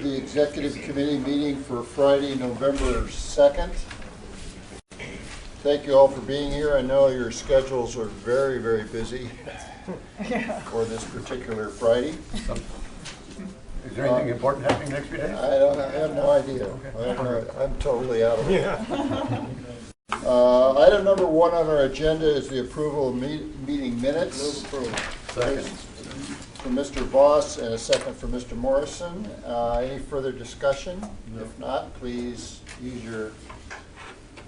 the Executive Committee meeting for Friday, November 2nd. Thank you all for being here. I know your schedules are very, very busy for this particular Friday. Is there anything important happening next few days? I have no idea. Okay. I'm totally out of it. Item number 1 on our agenda is the approval of meeting minutes. Second. From Mr. Voss and a second from Mr. Morrison. Any further discussion? No. If not, please use your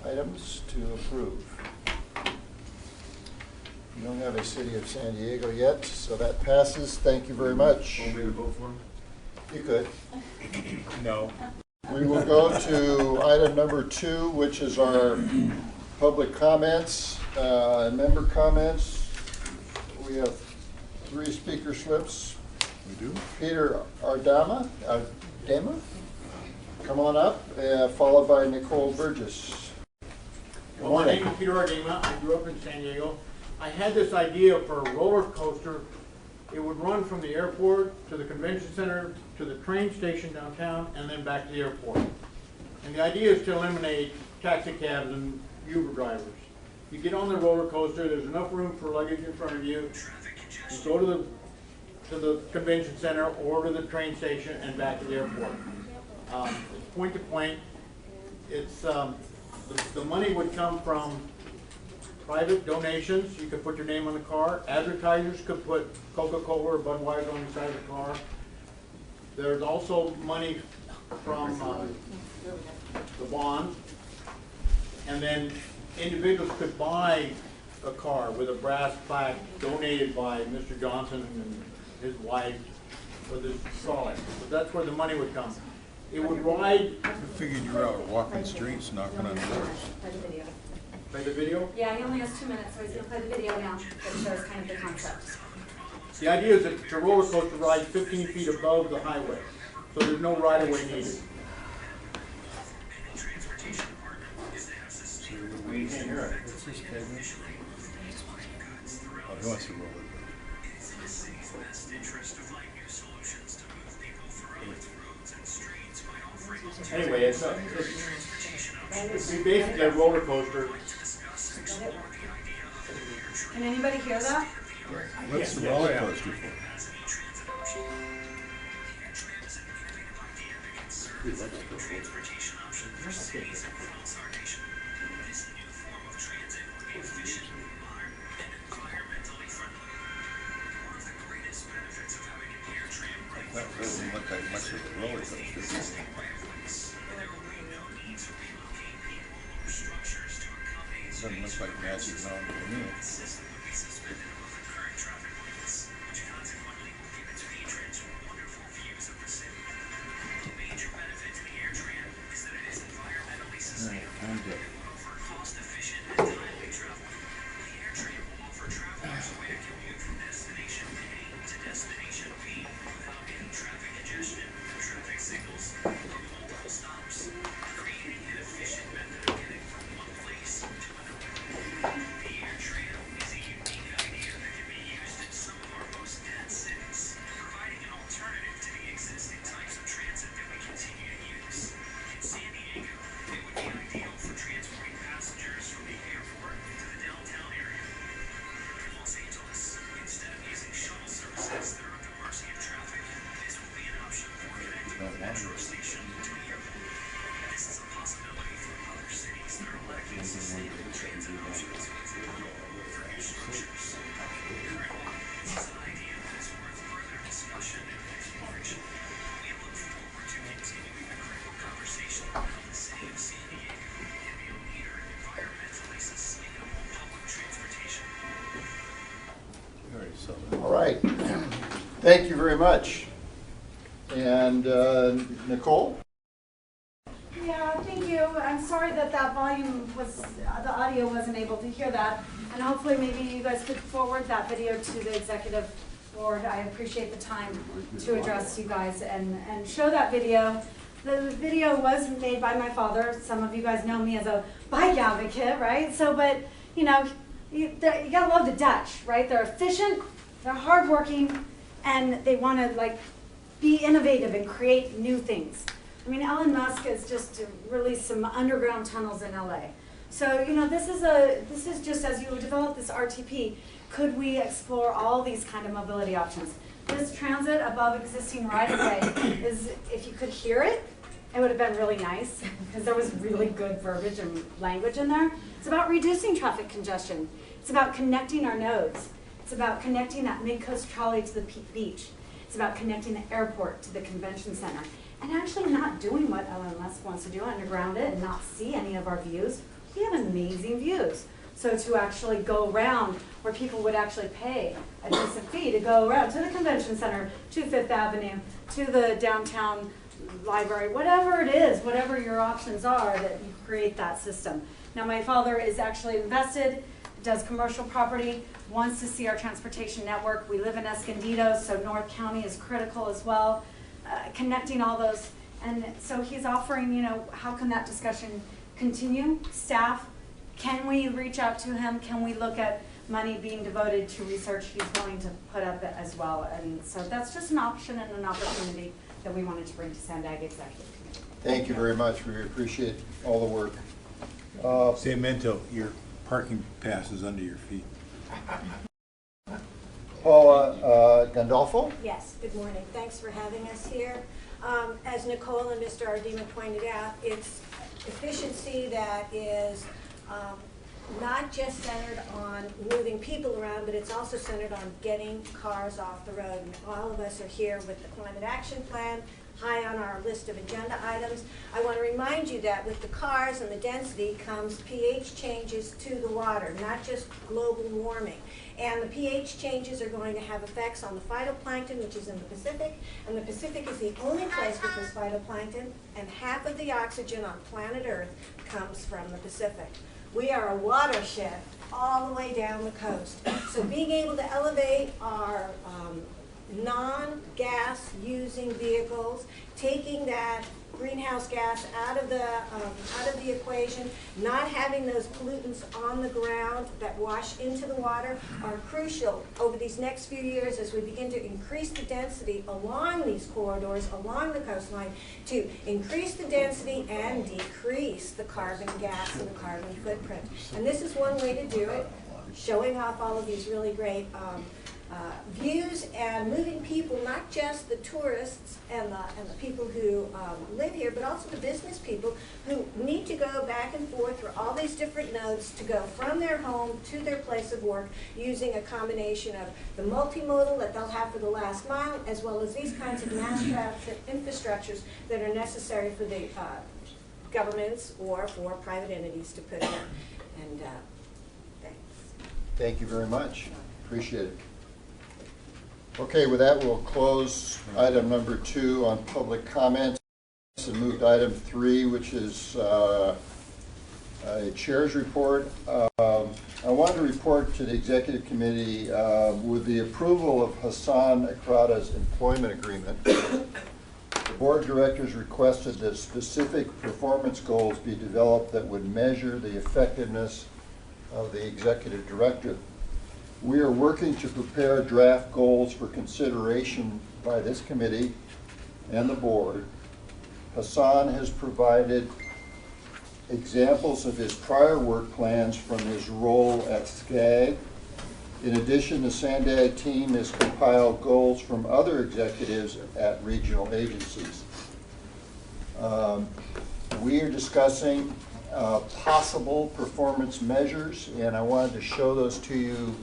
items to approve. We don't have a City of San Diego yet, so that passes. Thank you very much. Want me to vote for him? You could. No. We will go to item number 2, which is our public comments and member comments. We have 3 speaker slips. We do? Peter Ardama, come on up, followed by Nicole Burgess. Well, my name is Peter Ardama. I grew up in San Diego. I had this idea for a roller coaster. It would run from the airport to the convention center to the train station downtown and then back to the airport. And the idea is to eliminate taxi cabs and Uber drivers. You get on the roller coaster, there's enough room for luggage in front of you. You go to the convention center or to the train station and back to the airport. It's point to point. It's the money would come from private donations. You could put your name on the car. Advertisers could put Coca-Cola or Budweiser on the side of the car. There's also money from the bond, and then individuals could buy a car with a brass plaque donated by Mr. Johnson and his wife for this trolley. So that's where the money would come. It would ride. I figured you were out walking streets, knocking on doors. Play the video. Play the video? Yeah, he only has 2 minutes, so he's going to play the video now that shows kind of the concept. The idea is that the roller coaster rides 15 feet above the highway, so there's no right-of-way needed. You can't hear it. What's this, Kevin? Oh, he wants to roll it. Anyway, it's basically a roller coaster. Can anybody hear that? What's the roller coaster for? That doesn't look like much of a roller coaster. Doesn't look like Magic Mountain to me. All right. Thank you very much. And Nicole? Yeah, thank you. I'm sorry that volume was, the audio wasn't able to hear that. And hopefully maybe you guys could forward that video to the executive board. I appreciate the time to address you guys and show that video. The video was made by my father. Some of you guys know me as a bike advocate, right? So, but, you know, you gotta love the Dutch, right? They're efficient, they're hardworking, and they want to, like, be innovative and create new things. I mean, Elon Musk has just released some underground tunnels in LA. So, you know, this is just as you develop this RTP, could we explore all these kind of mobility options? This transit above existing right-of-way is, if you could hear it, it would have been really nice because there was really good verbiage and language in there. It's about reducing traffic congestion. It's about connecting our nodes. It's about connecting that mid-coast trolley to the beach. It's about connecting the airport to the convention center. And actually not doing what Elon Musk wants to do, underground it and not see any of our views. We have amazing views. So to actually go around where people would actually pay a decent fee to go around to the convention center, to Fifth Avenue, to the downtown library, whatever it is, whatever your options are, that you create that system. Now my father is actually invested, does commercial property, wants to see our transportation network. We live in Escondido, so North County is critical as well, connecting all those. And so he's offering, you know, how can that discussion continue? Staff, can we reach out to him? Can we look at money being devoted to research he's willing to put up as well? And so that's just an option and an opportunity that we wanted to bring to Sandag Executive Committee. Thank you very much. We appreciate all the work. Say, Mento, your parking pass is under your feet. Paula Gandolfo? Yes, good morning. Thanks for having us here. As Nicole and Mr. Ardima pointed out, it's efficiency that is not just centered on moving people around, but it's also centered on getting cars off the road. And all of us are here with the Climate Action Plan high on our list of agenda items. I want to remind you that with the cars and the density comes pH changes to the water, not just global warming. And the pH changes are going to have effects on the phytoplankton, which is in the Pacific, and the Pacific is the only place with this phytoplankton, and half of the oxygen on planet Earth comes from the Pacific. We are a watershed all the way down the coast. So being able to elevate our non-gas using vehicles, taking that greenhouse gas out of the equation, not having those pollutants on the ground that wash into the water are crucial over these next few years as we begin to increase the density along these corridors, along the coastline, to increase the density and decrease the carbon gas and the carbon footprint. And this is one way to do it, showing off all of these really great views and moving people, not just the tourists and the people who live here, but also the business people who need to go back and forth through all these different nodes to go from their home to their place of work using a combination of the multimodal that they'll have for the last mile, as well as these kinds of mass transit infrastructures that are necessary for the governments or for private entities to put in. And thanks. Thank you very much. Appreciate it. Okay, with that, we'll close item number 2 on public comments and move to item 3, which is a chair's report. I wanted to report to the executive committee with the approval of Hassan Akrada's employment agreement. The board of directors requested that specific performance goals be developed that would measure the effectiveness of the executive director. We are working to prepare draft goals for consideration by this committee and the board. Hassan has provided examples of his prior work plans from his role at SCAG. In addition, the Sandag team has compiled goals from other executives at regional agencies. We are discussing possible performance measures, and I wanted to show those to you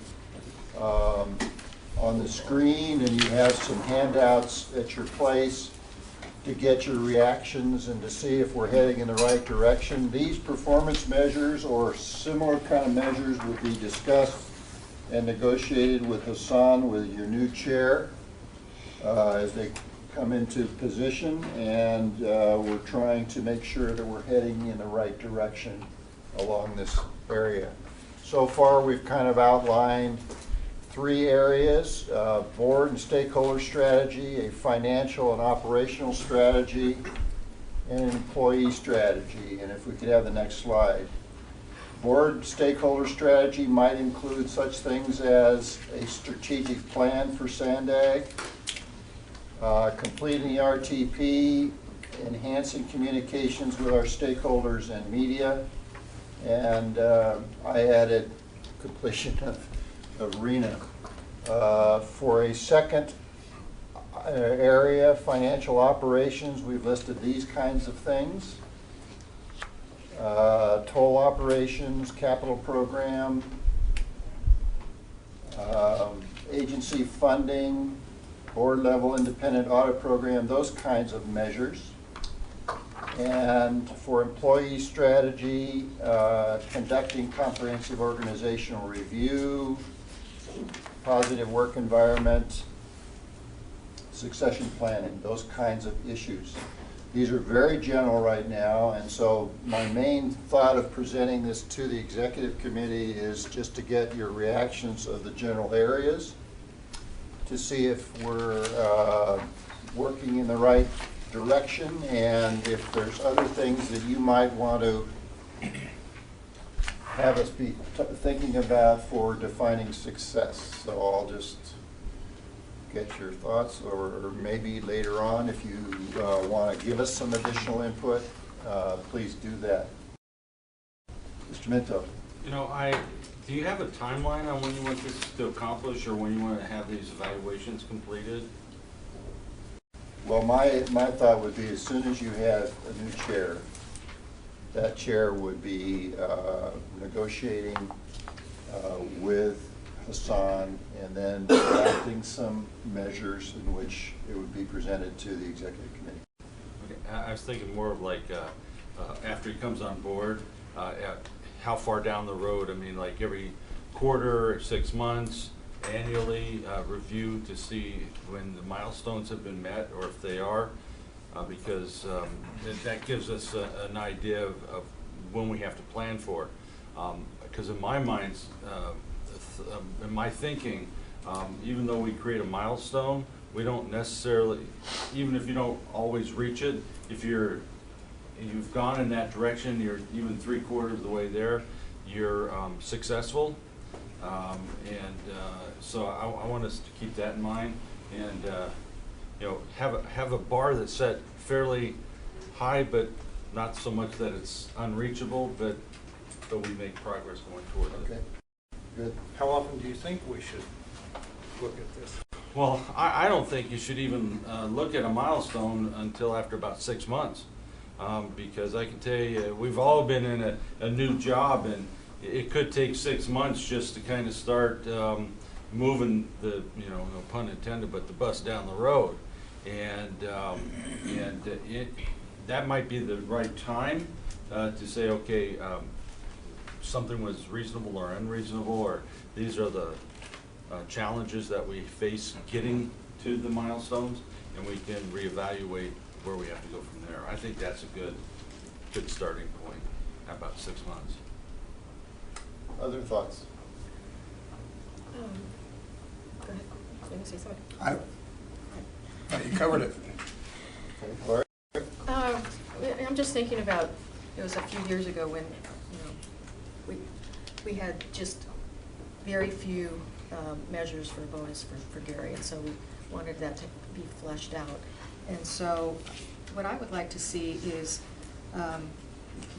on the screen, and you have some handouts at your place to get your reactions and to see if we're heading in the right direction. These performance measures or similar kind of measures will be discussed and negotiated with Hassan, with your new chair, as they come into position, and we're trying to make sure that we're heading in the right direction along this area. So far, we've kind of outlined 3 areas: board and stakeholder strategy, a financial and operational strategy, and an employee strategy. And if we could have the next slide. Board stakeholder strategy might include such things as a strategic plan for Sandag, completing the RTP, enhancing communications with our stakeholders and media, and I added completion of RENA. For a second area, financial operations, we've listed these kinds of things. Toll operations, capital program, agency funding, board level independent audit program, those kinds of measures. And for employee strategy, conducting comprehensive organizational review, positive work environment, succession planning, those kinds of issues. These are very general right now, and so my main thought of presenting this to the executive committee is just to get your reactions of the general areas, to see if we're working in the right direction, and if there's other things that you might want to have us be thinking about for defining success. So I'll just get your thoughts, or maybe later on if you want to give us some additional input, please do that. Mr. Minto. You know, do you have a timeline on when you want this to accomplish, or when you want to have these evaluations completed? Well, my thought would be as soon as you have a new chair, that chair would be negotiating with Hassan and then drafting some measures in which it would be presented to the executive committee. Okay. I was thinking more of like after he comes on board, how far down the road? I mean, like every quarter, 6 months, annually review to see when the milestones have been met, or if they are, because that gives us an idea of when we have to plan for. Because in my mind, in my thinking, even though we create a milestone, we don't necessarily, even if you don't always reach it, if you've gone in that direction, you're even 3/4 of the way there, you're successful. So I want us to keep that in mind, and you know, have a bar that's set fairly high, but not so much that it's unreachable, but we make progress going toward it. Okay, good. How often do you think we should look at this? Well, I don't think you should even look at a milestone until after about 6 months, because I can tell you, we've all been in a new job, and it could take 6 months just to kind of start moving the, you know, no pun intended, but the bus down the road, and that might be the right time to say, okay, something was reasonable or unreasonable, or these are the challenges that we face getting to the milestones, and we can reevaluate where we have to go from there. I think that's a good starting point, about 6 months. Other thoughts? Go ahead. I was going to say something. You covered it. Okay, Laura? I'm just thinking about, it was a few years ago when, you know, we had just very few measures for bonus for Gary, and so we wanted that to be fleshed out. And so what I would like to see is,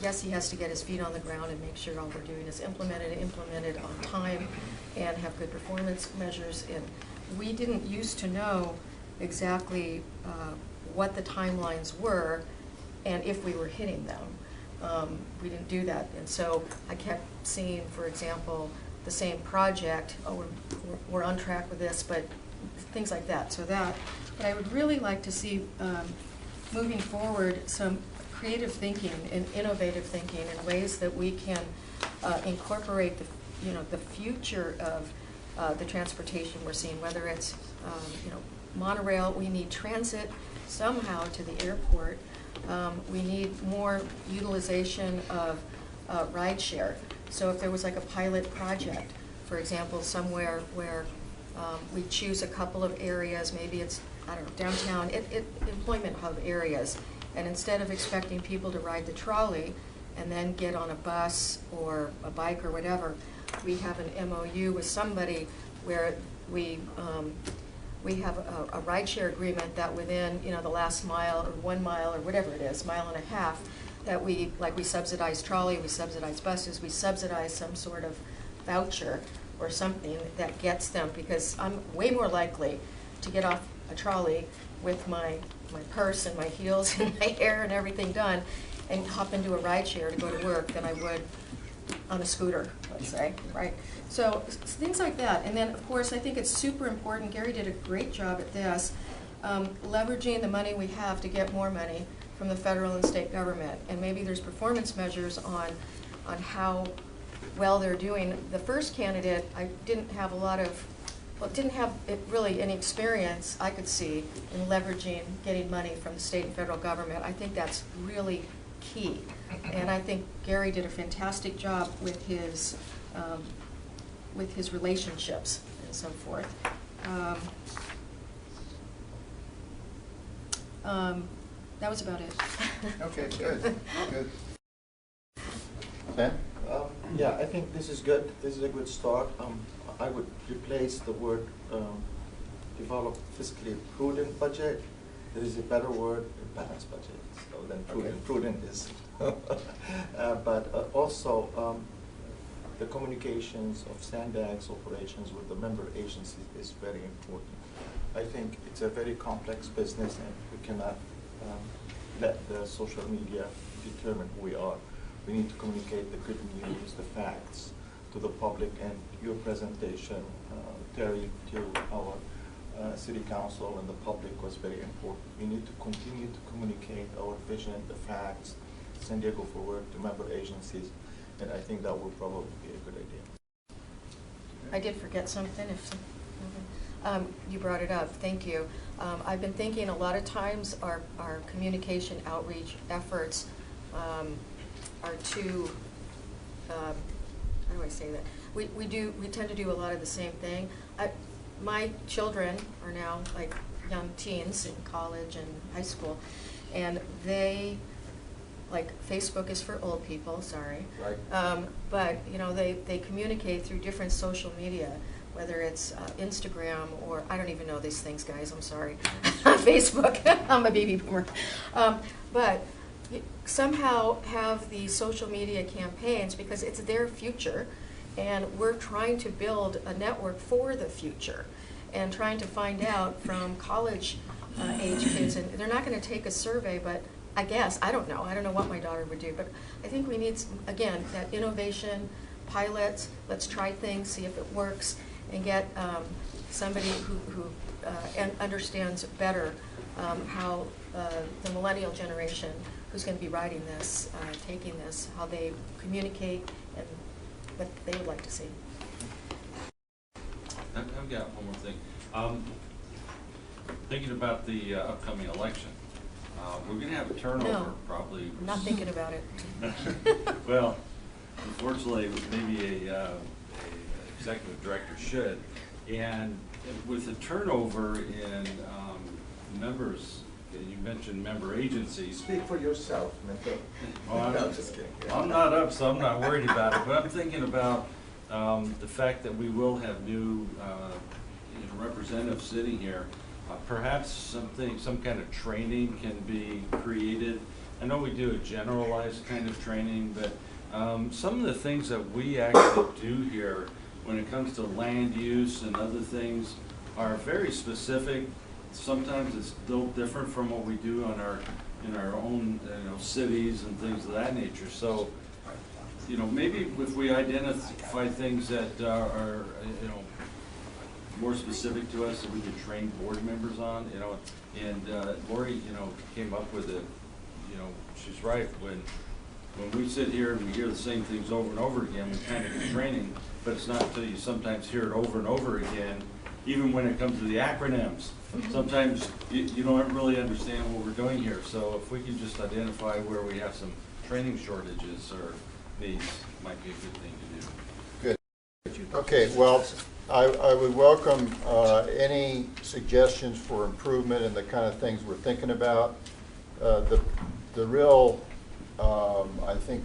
yes, he has to get his feet on the ground and make sure all we're doing is implemented on time and have good performance measures. And we didn't used to know exactly what the timelines were and if we were hitting them. We didn't do that. And so I kept seeing, for example, the same project, oh, we're on track with this, but things like that. But I would really like to see, moving forward, some creative thinking and innovative thinking in ways that we can incorporate the future of the transportation we're seeing, whether it's monorail. We need transit somehow to the airport. We need more utilization of rideshare. So if there was like a pilot project, for example, somewhere where we choose a couple of areas, maybe it's, I don't know, downtown, employment hub areas, and instead of expecting people to ride the trolley and then get on a bus or a bike or whatever, we have an MOU with somebody where we we have a rideshare agreement that within, you know, the last mile or 1 mile or whatever it is, mile and a half, that we subsidize trolley, we subsidize buses, we subsidize some sort of voucher or something that gets them, because I'm way more likely to get off a trolley with my purse and my heels and my hair and everything done and hop into a rideshare to go to work than I would on a scooter, let's say, right? So things like that. And then, of course, I think it's super important, Gary did a great job at this, leveraging the money we have to get more money from the federal and state government. And maybe there's performance measures on how well they're doing. The first candidate, I didn't have a lot of, well, didn't have really any experience, I could see, in leveraging getting money from the state and federal government. I think that's really key. And I think Gary did a fantastic job with his relationships and so forth. That was about it. Okay, good, good. Sam? Yeah, I think this is good. This is a good start. I would replace the word develop fiscally prudent budget. There is a better word, balanced budget, so than prudent. Okay. Prudent is, but also the communications of sandbags operations with the member agencies is very important. I think it's a very complex business, and we cannot let the social media determine who we are. We need to communicate the good news, the facts to the public, and your presentation, Terry, to our City Council and the public was very important. We need to continue to communicate our vision, the facts, San Diego Forward to member agencies, and I think that will probably be a good idea. I did forget something. You brought it up. Thank you. I've been thinking a lot of times our communication outreach efforts are too, how do I say that? We tend to do a lot of the same thing. My children are now like young teens in college and high school, and they, like, Facebook is for old people, sorry. Right. But, you know, they communicate through different social media, whether it's Instagram or, I don't even know these things, guys, I'm sorry. Facebook, I'm a baby boomer. But somehow have these social media campaigns because it's their future, and we're trying to build a network for the future and trying to find out from college age kids, and they're not going to take a survey, but I guess, I don't know what my daughter would do, but I think we need, again, that innovation, pilots, let's try things, see if it works, and get somebody who understands better how the millennial generation who's going to be writing this, taking this, how they communicate, and what they would like to see. I've got one more thing. Thinking about the upcoming election, we're going to have a turnover, probably. I'm not thinking about it. Well, unfortunately, maybe a executive director should. And with the turnover in members, you mentioned member agencies. Speak for yourself, Mentor. Well, no, just kidding. I'm not up, so I'm not worried about it. But I'm thinking about the fact that we will have new representatives sitting here. Perhaps some kind of training can be created. I know we do a generalized kind of training, but some of the things that we actually do here when it comes to land use and other things are very specific. Sometimes it's still different from what we do on in our own cities and things of that nature. So, maybe if we identify things that are more specific to us that we could train board members on, and Lori, came up with it. She's right. When we sit here and we hear the same things over and over again, we kind of get training, but it's not until you sometimes hear it over and over again, even when it comes to the acronyms. Sometimes you don't really understand what we're doing here. So if we can just identify where we have some training shortages or needs, might be a good thing to do. Good. Okay, well, I would welcome any suggestions for improvement in the kind of things we're thinking about. The real, I think,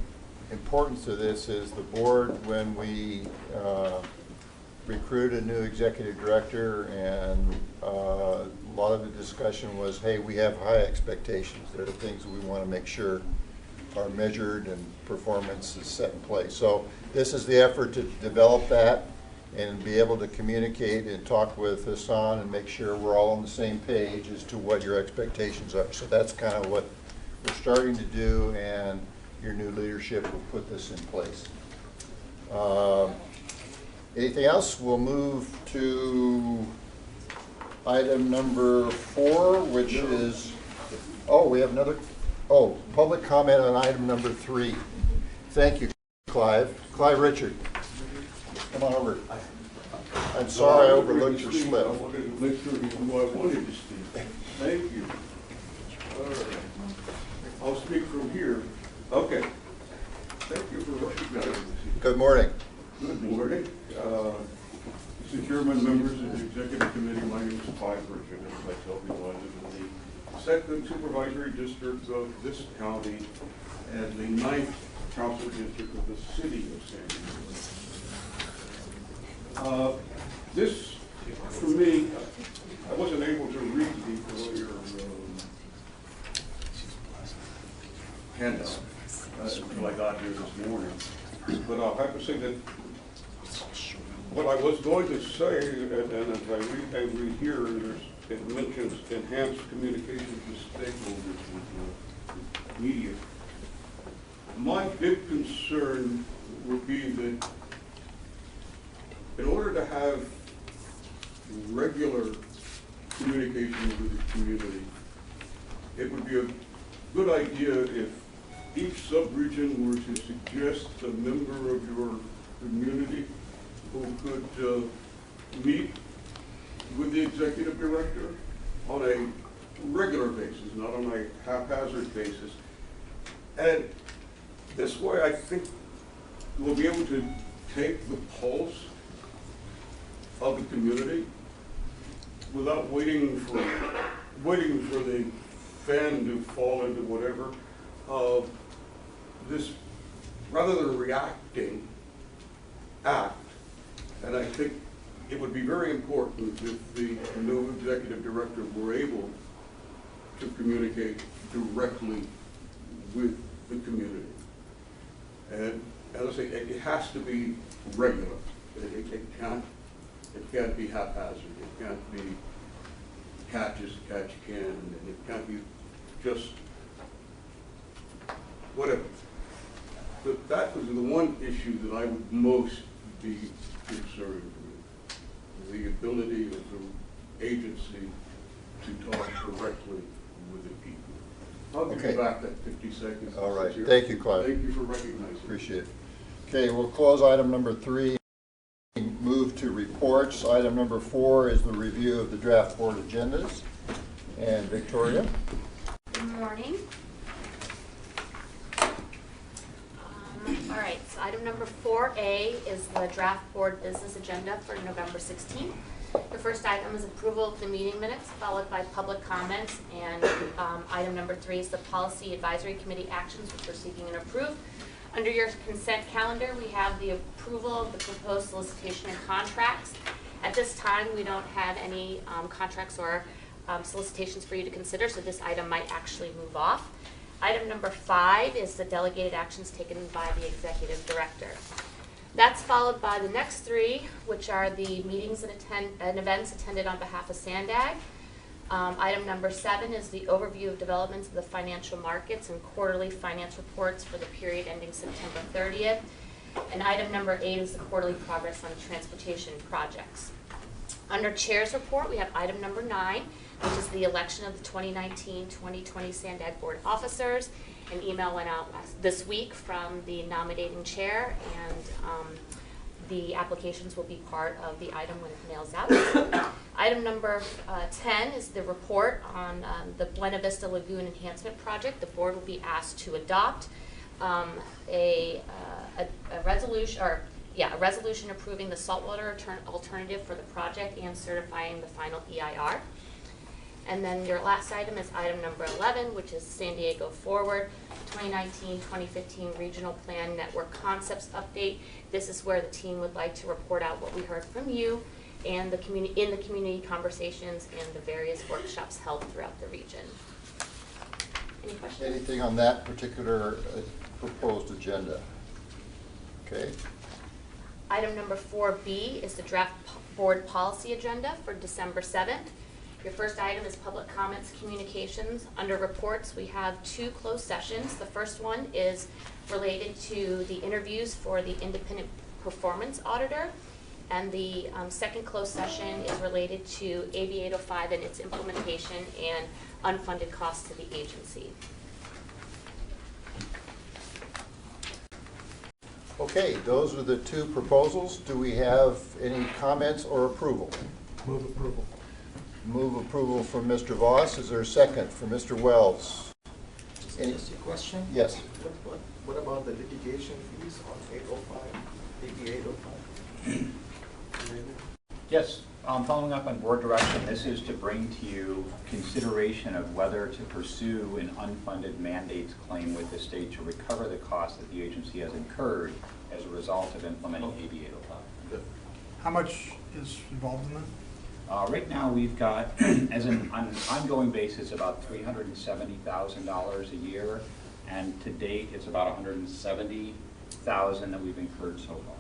importance of this is the board, when we recruit a new executive director, and a lot of the discussion was, hey, we have high expectations. There are things we want to make sure are measured and performance is set in place. So this is the effort to develop that and be able to communicate and talk with Hassan and make sure we're all on the same page as to what your expectations are. So that's kind of what we're starting to do, and your new leadership will put this in place. Anything else? We'll move to item number 4, which is, we have another, public comment on item number 3. Thank you, Clive. Clive Richard, come on over. I'm sorry I overlooked your slip. I wanted to make sure you knew I wanted to speak. Thank you. All right. I'll speak from here. Okay. Thank you for recognizing me. Good morning. Good morning. Mr. Chairman, members of the Executive Committee, my name is Clive Richard, as I tell people, I live in the 2nd Supervisory District of this county and the 9th Council District of the City of San Diego. This, for me, I wasn't able to read the earlier handout until I got here this morning. But I'll have to say that what I was going to say, and as I read here, it mentions enhanced communication with stakeholders and media. My big concern would be that in order to have regular communication with the community, it would be a good idea if each sub-region were to suggest a member of your community who could meet with the executive director on a regular basis, not on a haphazard basis. And this way, I think we'll be able to take the pulse of the community without waiting for the fan to fall into whatever. This, rather than reacting, act. And I think it would be very important if the new executive director were able to communicate directly with the community. And as I say, it has to be regular. It can't be haphazard. It can't be catch as catch can, and it can't be just whatever. But that was the one issue that I would most be concerned with, the ability of the agency to talk directly with the people. I'll give you back that 50 seconds. All right. Thank you, Clive. Thank you for recognizing me. Appreciate it. Okay, we'll close item number 3. Move to reports. Item number 4 is the review of the draft board agendas. And Victoria. Good morning. All right, so item number 4A is the draft board business agenda for November 16th. The first item is approval of the meeting minutes, followed by public comments, and item number 3 is the policy advisory committee actions, which we're seeking and approve. Under your consent calendar, we have the approval of the proposed solicitation and contracts. At this time, we don't have any contracts or solicitations for you to consider, so this item might actually move off. Item number 5 is the delegated actions taken by the executive director. That's followed by the next 3, which are the meetings and events attended on behalf of SANDAG. Item number 7 is the overview of developments of the financial markets and quarterly finance reports for the period ending September 30th. And item number 8 is the quarterly progress on transportation projects. Under Chair's report, we have item number 9, which is the election of the 2019-2020 SANDAG board officers. An email went out this week from the nominating chair, and the applications will be part of the item when it mails out. Item number 10 is the report on the Buena Vista Lagoon Enhancement project. The board will be asked to adopt a resolution approving the saltwater alternative for the project and certifying the final EIR. And then your last item is item number 11, which is San Diego Forward. 2019-2015 Regional Plan Network Concepts Update. This is where the team would like to report out what we heard from you and the community conversations and the various workshops held throughout the region. Any questions? Anything on that particular proposed agenda? Okay. Item number 4B is the draft board policy agenda for December 7th. Your first item is public comments communications. Under reports, we have 2 closed sessions. The first one is related to the interviews for the independent performance auditor. And the second closed session is related to AB 805 and its implementation and unfunded costs to the agency. Okay, those are the 2 proposals. Do we have any comments or approval? Move approval. Move approval from Mr. Voss. Is there a second for Mr. Wells? Just a question? Yes. What about the litigation fees on 805, AB 805? Yes, following up on board direction, this is to bring to you consideration of whether to pursue an unfunded mandates claim with the state to recover the costs that the agency has incurred as a result of implementing AB 805. How much is involved in that? Right now, we've got, as on an ongoing basis, about $370,000 a year, and to date, it's about $170,000 that we've incurred so far.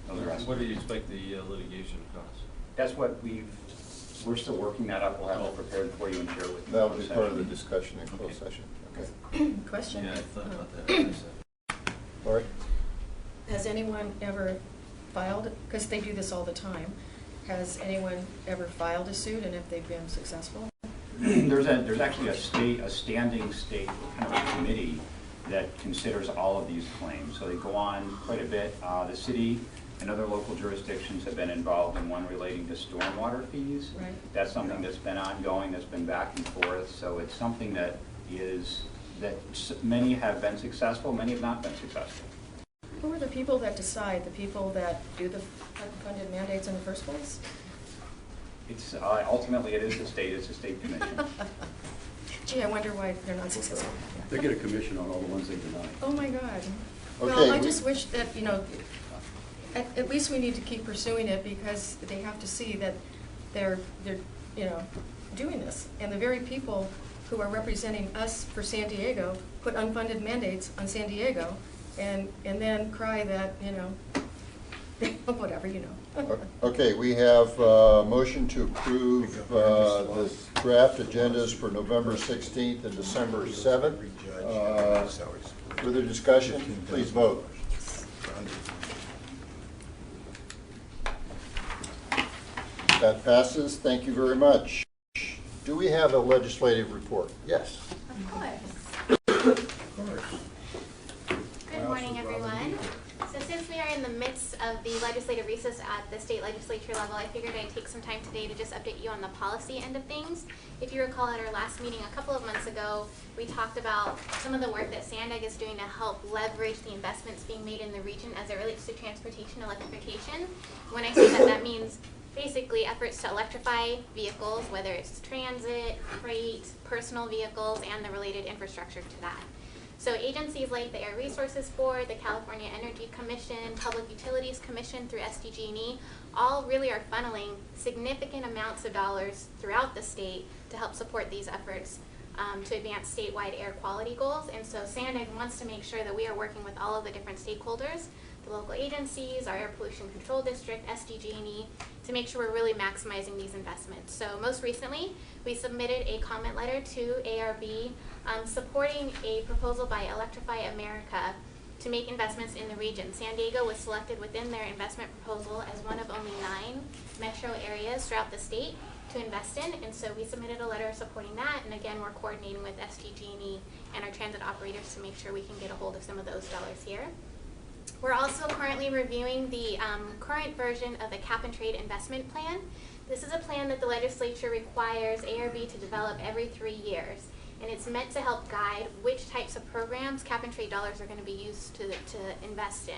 Those are What do you expect the litigation costs? That's what we're still working that up. We'll have it prepared for you and share it with you. That'll be part of the discussion in closed session. Okay. Question. Yeah, I thought about that. All right. Has anyone ever filed, because they do this all the time, has anyone ever filed a suit, and if they've been successful? There's actually a standing state kind of committee that considers all of these claims. So they go on quite a bit. The city and other local jurisdictions have been involved in one relating to stormwater fees. Right. That's something that's been ongoing, that's been back and forth. So it's something that many have been successful, many have not been successful. Who are the people that decide, the people that do the funded mandates in the first place? It's ultimately it is the state. It's a state commission. Gee, I wonder why they're not successful. They get a commission on all the ones they deny. Oh my God. Okay, Well, I just wish that, at least we need to keep pursuing it, because they have to see that they're doing this. And the very people who are representing us for San Diego put unfunded mandates on San Diego, and then cry that, whatever, Okay, we have a motion to approve the draft agendas for November 16th and December 7th. Further discussion? Please vote. That passes. Thank you very much. Do we have a legislative report? Yes. Of course. Good morning, everyone. So since we are in the midst of the legislative recess at the state legislature level, I figured I'd take some time today to just update you on the policy end of things. If you recall, at our last meeting a couple of months ago, we talked about some of the work that SANDAG is doing to help leverage the investments being made in the region as it relates to transportation electrification. When I say that, that means basically efforts to electrify vehicles, whether it's transit, freight, personal vehicles, and the related infrastructure to that. So agencies like the Air Resources Board, the California Energy Commission, Public Utilities Commission through SDG&E, all really are funneling significant amounts of dollars throughout the state to help support these efforts to advance statewide air quality goals. And so SANDAG wants to make sure that we are working with all of the different stakeholders, the local agencies, our Air Pollution Control District, SDG&E, to make sure we're really maximizing these investments. So most recently, we submitted a comment letter to ARB supporting a proposal by Electrify America to make investments in the region. San Diego was selected within their investment proposal as one of only 9 metro areas throughout the state to invest in, and so we submitted a letter supporting that, and again, we're coordinating with SDG&E and our transit operators to make sure we can get a hold of some of those dollars here. We're also currently reviewing the current version of the Cap and Trade Investment Plan. This is a plan that the legislature requires ARB to develop every 3 years, and it's meant to help guide which types of programs cap and trade dollars are going to be used to invest in.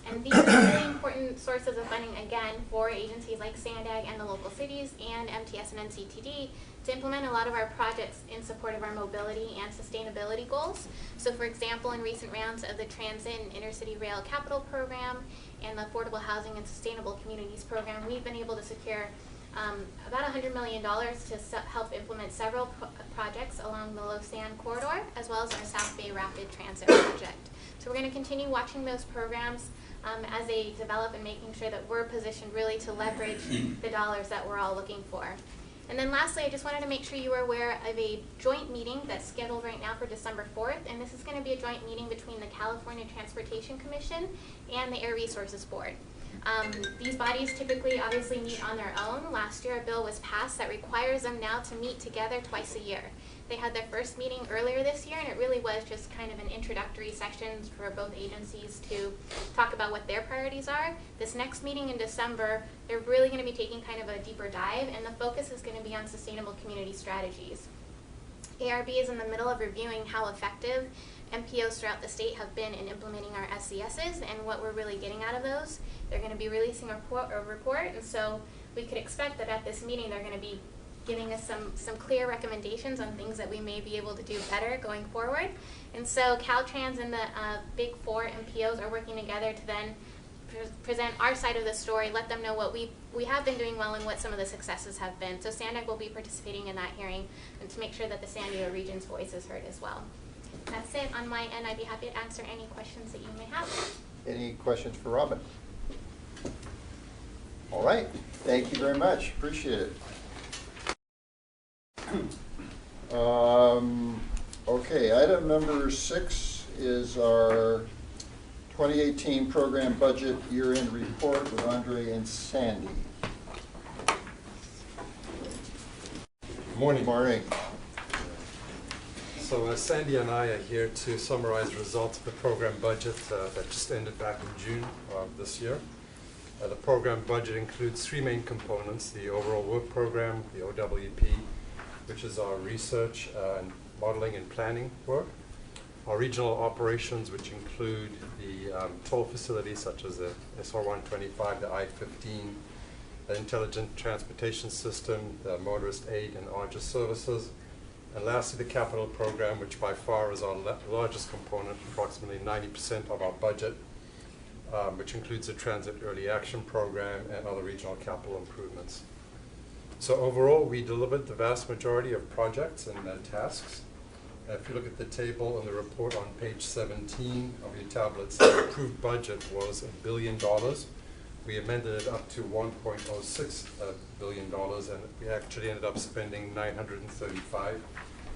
And these are really important sources of funding, again, for agencies like SANDAG and the local cities and MTS and NCTD to implement a lot of our projects in support of our mobility and sustainability goals. So for example, in recent rounds of the Transit and Intercity Rail Capital Program and the Affordable Housing and Sustainable Communities Program, we've been able to secure about $100 million to help implement several projects along the Lausanne corridor, as well as our South Bay Rapid Transit project. So we're going to continue watching those programs as they develop and making sure that we're positioned really to leverage the dollars that we're all looking for. And then lastly, I just wanted to make sure you were aware of a joint meeting that's scheduled right now for December 4th, and this is going to be a joint meeting between the California Transportation Commission and the Air Resources Board. These bodies typically obviously meet on their own. Last year a bill was passed that requires them now to meet together twice a year. They had their first meeting earlier this year, and it really was just kind of an introductory session for both agencies to talk about what their priorities are. This next meeting in December, they're really going to be taking kind of a deeper dive, and the focus is going to be on sustainable community strategies. ARB is in the middle of reviewing how effective MPOs throughout the state have been in implementing our SCSs and what we're really getting out of those. They're going to be releasing a report, and so we could expect that at this meeting they're going to be giving us some clear recommendations on things that we may be able to do better going forward. And so Caltrans and the Big Four MPOs are working together to then present our side of the story, let them know what we have been doing well and what some of the successes have been. So SANDAG will be participating in that hearing and to make sure that the San Diego region's voice is heard as well. That's it on my end. I'd be happy to answer any questions that you may have. Any questions for Robin? All right, thank you very much, appreciate it. Okay, item number 6 is our 2018 program budget year-end report with Andre and Sandy. Morning. Morning. So Sandy and I are here to summarize results of the program budget that just ended back in June of this year. The program budget includes 3 main components: the overall work program, the OWP, which is our research and modeling and planning work, our regional operations, which include the toll facilities such as the SR-125, the I-15, the intelligent transportation system, the motorist aid and ARGIS services, and lastly the capital program, which by far is our largest component, approximately 90% of our budget, which includes the transit early action program and other regional capital improvements. So overall, we delivered the vast majority of projects and tasks. If you look at the table in the report on page 17 of your tablets, the approved budget was $1 billion. We amended it up to $1.06 billion, and we actually ended up spending $935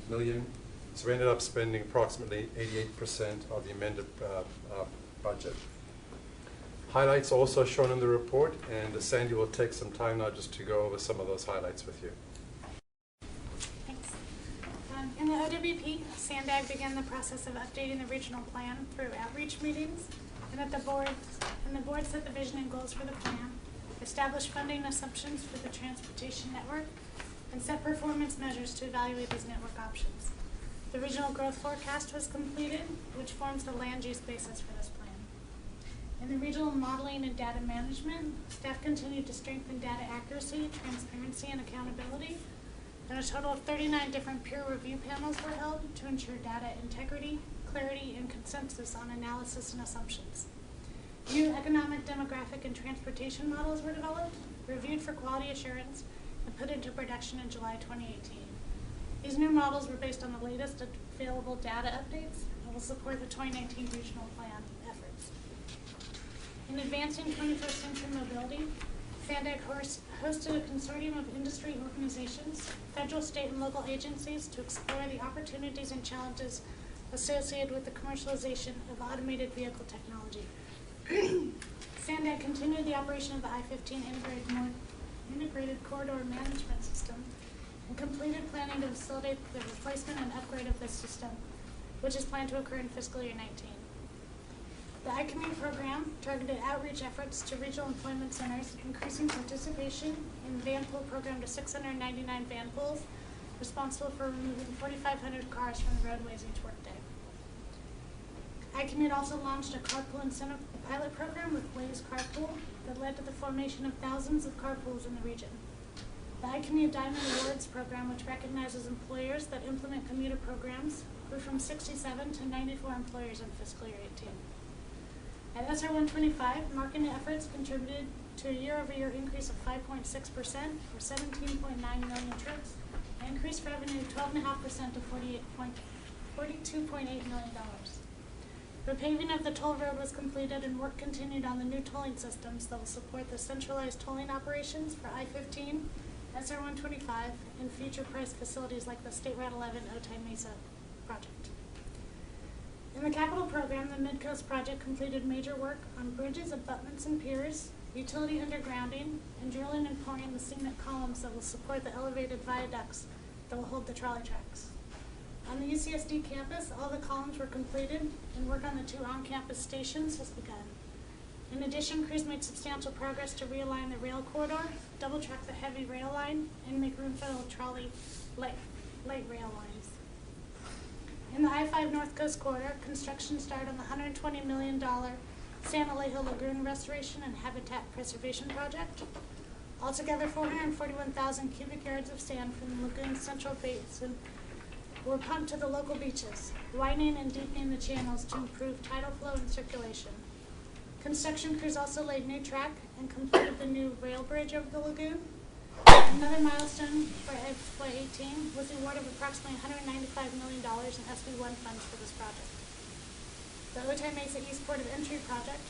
million. So we ended up spending approximately 88% of the amended budget. Highlights also shown in the report, and Sandy will take some time now just to go over some of those highlights with you. Thanks. In the OWP, SANDAG began the process of updating the regional plan through outreach meetings, and the board set the vision and goals for the plan, established funding assumptions for the transportation network, and set performance measures to evaluate these network options. The regional growth forecast was completed, which forms the land use basis for this plan. In the regional modeling and data management, staff continued to strengthen data accuracy, transparency, and accountability. And a total of 39 different peer review panels were held to ensure data integrity, clarity, and consensus on analysis and assumptions. New economic, demographic, and transportation models were developed, reviewed for quality assurance, and put into production in July 2018. These new models were based on the latest available data updates and will support the 2019 regional plan efforts. In advancing 21st century mobility, SANDAG hosted a consortium of industry organizations, federal, state, and local agencies to explore the opportunities and challenges associated with the commercialization of automated vehicle technology. SANDAG continued the operation of the I-15 integrated corridor management system and completed planning to facilitate the replacement and upgrade of this system, which is planned to occur in fiscal year 19. The iCommute program targeted outreach efforts to regional employment centers, increasing participation in the van pool program to 699 van pools, responsible for removing 4,500 cars from the roadways each workday. iCommute also launched a carpool incentive pilot program with Waze Carpool that led to the formation of thousands of carpools in the region. The iCommute Diamond Awards program, which recognizes employers that implement commuter programs, grew from 67 to 94 employers in fiscal year 18. At SR 125, marketing efforts contributed to a year-over-year increase of 5.6% or 17.9 million trips, and increased revenue 12.5% to $42.8 million. Repaving of the toll road was completed and work continued on the new tolling systems that will support the centralized tolling operations for I-15, SR 125, and future price facilities like the State Route 11 Otay Mesa project. In the capital program, the Midcoast project completed major work on bridges, abutments, and piers, utility undergrounding, and drilling and pouring the cement columns that will support the elevated viaducts that will hold the trolley tracks. On the UCSD campus, all the columns were completed, and work on the 2 on-campus stations has begun. In addition, crews made substantial progress to realign the rail corridor, double-track the heavy rail line, and make room for the trolley light rail lines. In the I-5 North Coast corridor, construction started on the $120 million San Alejo Lagoon Restoration and Habitat Preservation Project. Altogether, 441,000 cubic yards of sand from the Lagoon's central basin were pumped to the local beaches, widening and deepening the channels to improve tidal flow and circulation. Construction crews also laid new track and completed the new rail bridge over the lagoon. Another milestone for FY18 was the award of approximately $195 million in SB1 funds for this project. The Otay Mesa East Port of Entry project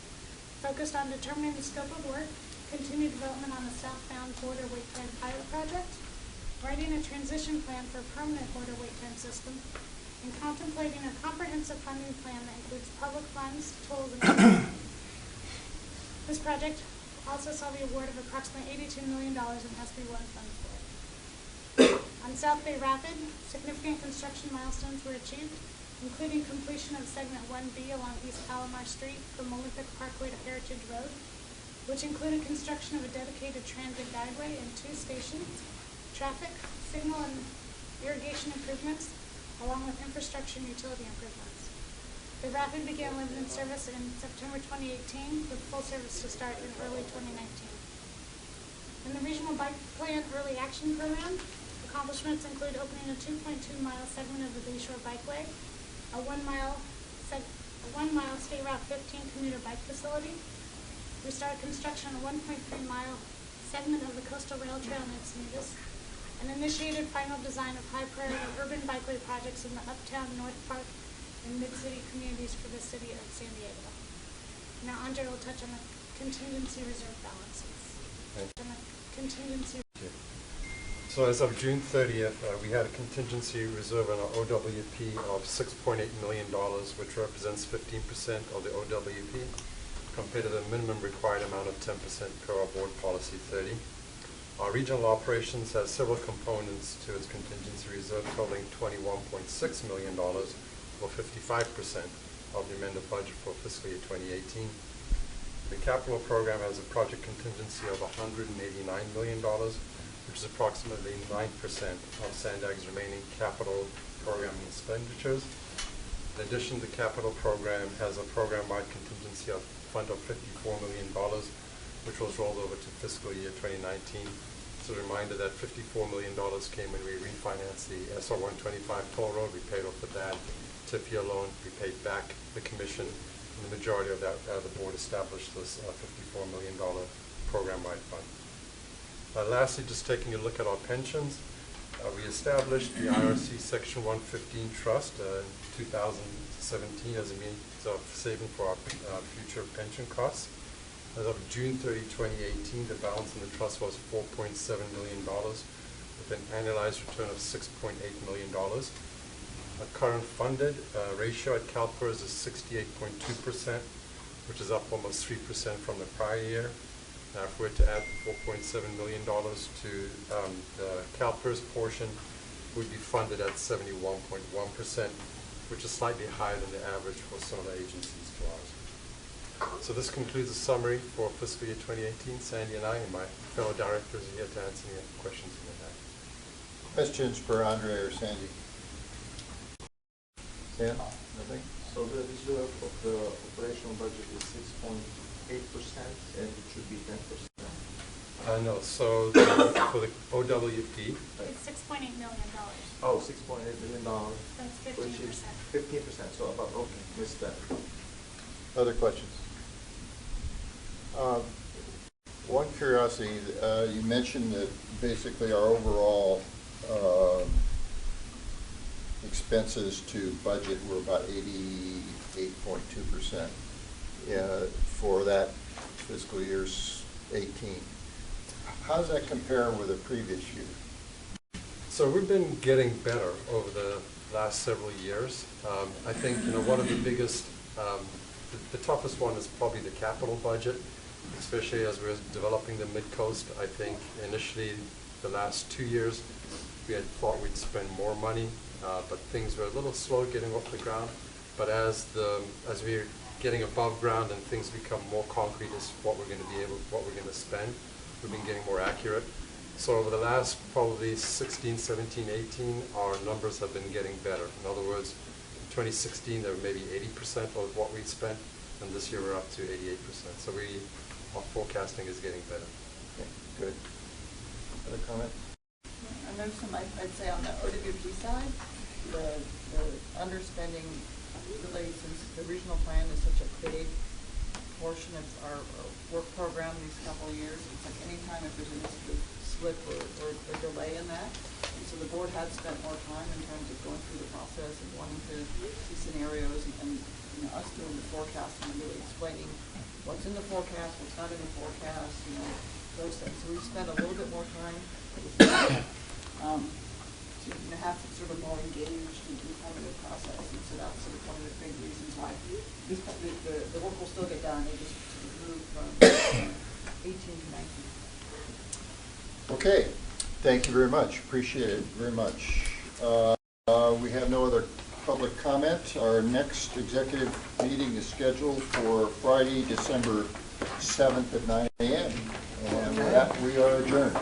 focused on determining the scope of work, continued development on the southbound border wait time pilot project, writing a transition plan for a permanent border wait time system, and contemplating a comprehensive funding plan that includes public funds, tolls, and others. This project also saw the award of approximately $82 million in SB1 funds for it. On South Bay Rapid, significant construction milestones were achieved, including completion of segment 1B along East Palomar Street from Olympic Parkway to Heritage Road, which included construction of a dedicated transit guideway and 2 stations, traffic, signal, and irrigation improvements, along with infrastructure and utility improvements. The Rapid began limited service in September 2018, with full service to start in early 2019. In the Regional Bike Plan Early Action Program, accomplishments include opening a 2.2-mile segment of the Bayshore Bikeway, a 1-mile State Route 15 commuter bike facility. We started construction on a 1.3-mile segment of the Coastal Rail Trail in Encinitas, and initiated final design of high-priority urban bikeway projects in the Uptown, North Park, and mid-city communities for the city of San Diego. Now Andre will touch on the contingency reserve balances. So as of June 30th, we had a contingency reserve on our OWP of $6.8 million, which represents 15% of the OWP, compared to the minimum required amount of 10% per our board policy 30. Our regional operations has several components to its contingency reserve, totaling $21.6 million, or 55% of the amended budget for fiscal year 2018. The capital program has a project contingency of $189 million, which is approximately 9% of Sandag's remaining capital program expenditures. In addition, the capital program has a program-wide contingency of fund of $54 million, which was rolled over to fiscal year 2019. It's a reminder that $54 million came when we refinanced the SR 125 toll road. We paid off the bad TIFIA loan. We paid back the commission, and the majority of that, the board established this $54 million program-wide fund. Lastly, just taking a look at our pensions, we established the IRC Section 115 Trust in 2017 as a means of saving for our future pension costs. As of June 30, 2018, the balance in the trust was $4.7 million, with an annualized return of $6.8 million. Our current funded ratio at CalPERS is 68.2%, which is up almost 3% from the prior year. Now, if we were to add $4.7 million to the CalPERS portion, we'd be funded at 71.1%, which is slightly higher than the average for some of the agencies to ours. So this concludes the summary for fiscal year 2018. Sandy and I and my fellow directors are here to answer any questions you may have. Questions for Andre or Sandy? Dan, nothing? So the reserve of the operational budget is 6.8%, and it should be 10%. No, so for the OWP, It's $6.8 million. Oh, $6.8 million, That's which is 15%, so about, okay, missed that. Other questions? One curiosity, you mentioned that basically our overall expenses to budget were about 88.2% for that fiscal year's 18. How does that compare with the previous year? so we've been getting better over the last several years. I think, one of the biggest, the toughest one is probably the capital budget, especially as we're developing the mid-coast. I think initially, the last 2 years, we had thought we'd spend more money, but things were a little slow getting off the ground. But as we're getting above ground and things become more concrete as what we're going to spend, we've been getting more accurate. So over the last probably 16, 17, 18, our numbers have been getting better. In other words, in 2016, they were maybe 80% of what we spent, and this year we're up to 88%. So our forecasting is getting better. Okay, good. Other comment? I know I'd say on the OWP side, the underspending really, since the regional plan is such a big portion of our work program these couple of years, it's like anytime if there's any slip or delay in that. And so the board has spent more time in terms of going through the process and wanting to see scenarios and us doing the forecasting and really explaining what's in the forecast, what's not in the forecast, those things. So we've spent a little bit more time to have to sort of more engaged in kind of the process. And so that's sort of one of the big reasons why the work will still get done. They just sort of move from 18 to 19. Okay, thank you very much. Appreciate it very much. We have no other public comment. Our next executive meeting is scheduled for Friday, December 7th at 9 a.m. And with that, we are adjourned.